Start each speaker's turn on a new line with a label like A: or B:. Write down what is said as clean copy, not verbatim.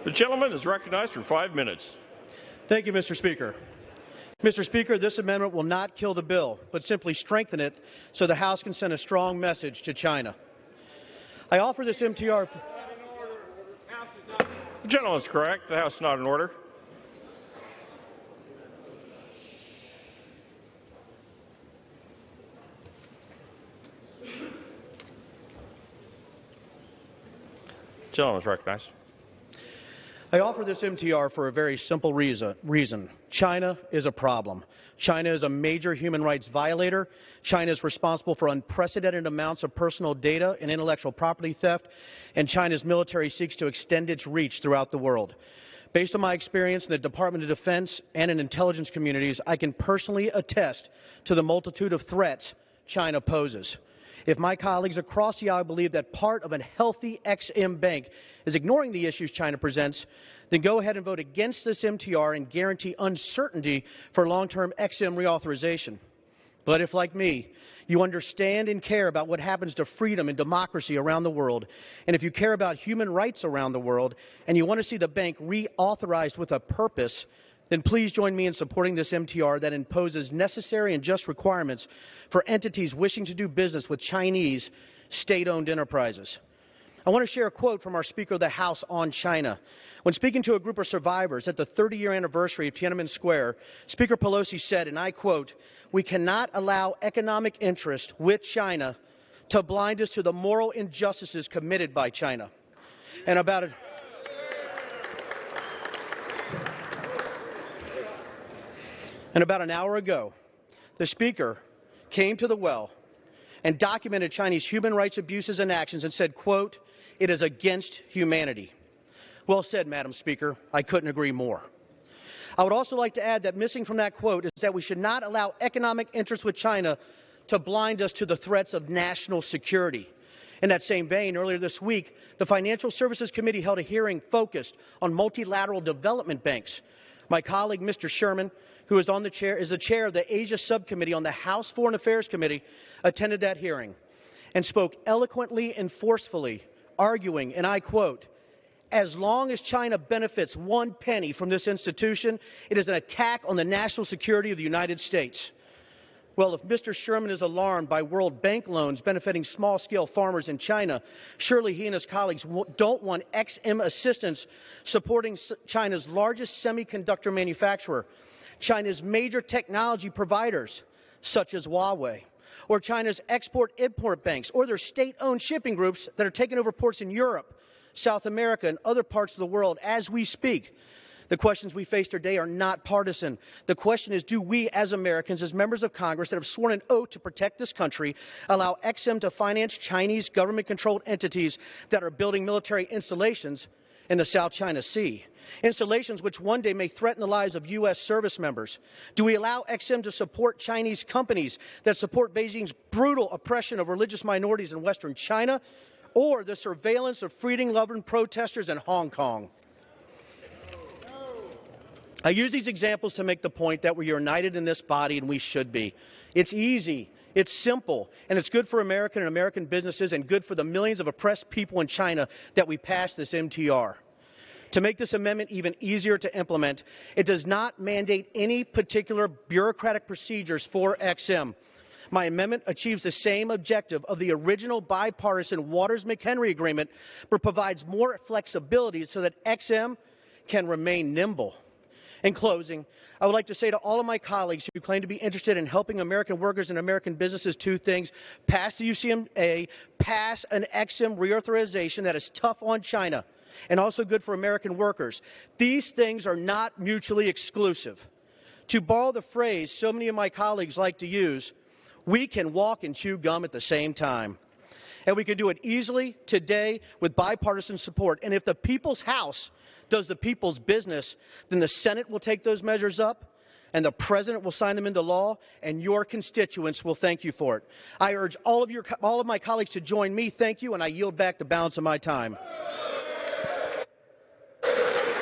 A: The gentleman is recognized for 5 minutes.
B: Thank you, Mr. Speaker. Mr. Speaker, this amendment will not kill the bill, but simply strengthen it so the House can send a strong message to China. I offer this MTR.
A: The gentleman is correct. The House is not in order. The gentleman is recognized.
B: I offer this MTR for a very simple reason. China is a problem. China is a major human rights violator. China is responsible for unprecedented amounts of personal data and intellectual property theft, and China's military seeks to extend its reach throughout the world. Based on my experience in the Department of Defense and in intelligence communities, I can personally attest to the multitude of threats China poses. If my colleagues across the aisle believe that part of a healthy XM bank is ignoring the issues China presents, then go ahead and vote against this MTR and guarantee uncertainty for long-term XM reauthorization. But if, like me, you understand and care about what happens to freedom and democracy around the world, and if you care about human rights around the world, and you want to see the bank reauthorized with a purpose, then please join me in supporting this MTR that imposes necessary and just requirements for entities wishing to do business with Chinese state-owned enterprises. I want to share a quote from our Speaker of the House on China. When speaking to a group of survivors at the 30-year anniversary of Tiananmen Square, Speaker Pelosi said, and I quote, "We cannot allow economic interest with China to blind us to the moral injustices committed by China." And about an hour ago, the Speaker came to the well and documented Chinese human rights abuses and actions and said, quote, "It is against humanity." Well said, Madam Speaker. I couldn't agree more. I would also like to add that missing from that quote is that we should not allow economic interests with China to blind us to the threats of national security. In that same vein, earlier this week, the Financial Services Committee held a hearing focused on multilateral development banks. My colleague, Mr. Sherman, who is the chair of the Asia Subcommittee on the House Foreign Affairs Committee, attended that hearing and spoke eloquently and forcefully, arguing, and I quote, "As long as China benefits 1 penny from this institution, it is an attack on the national security of the United States." Well, if Mr. Sherman is alarmed by World Bank loans benefiting small-scale farmers in China, surely he and his colleagues don't want XM assistance supporting China's largest semiconductor manufacturer, China's major technology providers, such as Huawei, or China's export-import banks, or their state-owned shipping groups that are taking over ports in Europe, South America, and other parts of the world as we speak. The questions we face today are not partisan. The question is, do we as Americans, as members of Congress that have sworn an oath to protect this country, allow XM to finance Chinese government-controlled entities that are building military installations in the South China Sea? Installations which one day may threaten the lives of U.S. service members. Do we allow XM to support Chinese companies that support Beijing's brutal oppression of religious minorities in Western China, or the surveillance of freedom-loving protesters in Hong Kong? I use these examples to make the point that we're united in this body, and we should be. It's easy, it's simple, and it's good for American and American businesses and good for the millions of oppressed people in China that we pass this MTR. To make this amendment even easier to implement, it does not mandate any particular bureaucratic procedures for XM. My amendment achieves the same objective of the original bipartisan Waters-McHenry agreement, but provides more flexibility so that XM can remain nimble. In closing, I would like to say to all of my colleagues who claim to be interested in helping American workers and American businesses two things: pass the UCMA, pass an XM reauthorization that is tough on China and also good for American workers. These things are not mutually exclusive. To borrow the phrase so many of my colleagues like to use, we can walk and chew gum at the same time. And we can do it easily today with bipartisan support. And if the People's House does the people's business, then the Senate will take those measures up, and the President will sign them into law, and your constituents will thank you for it. I urge all of my colleagues to join me. Thank you, and I yield back the balance of my time.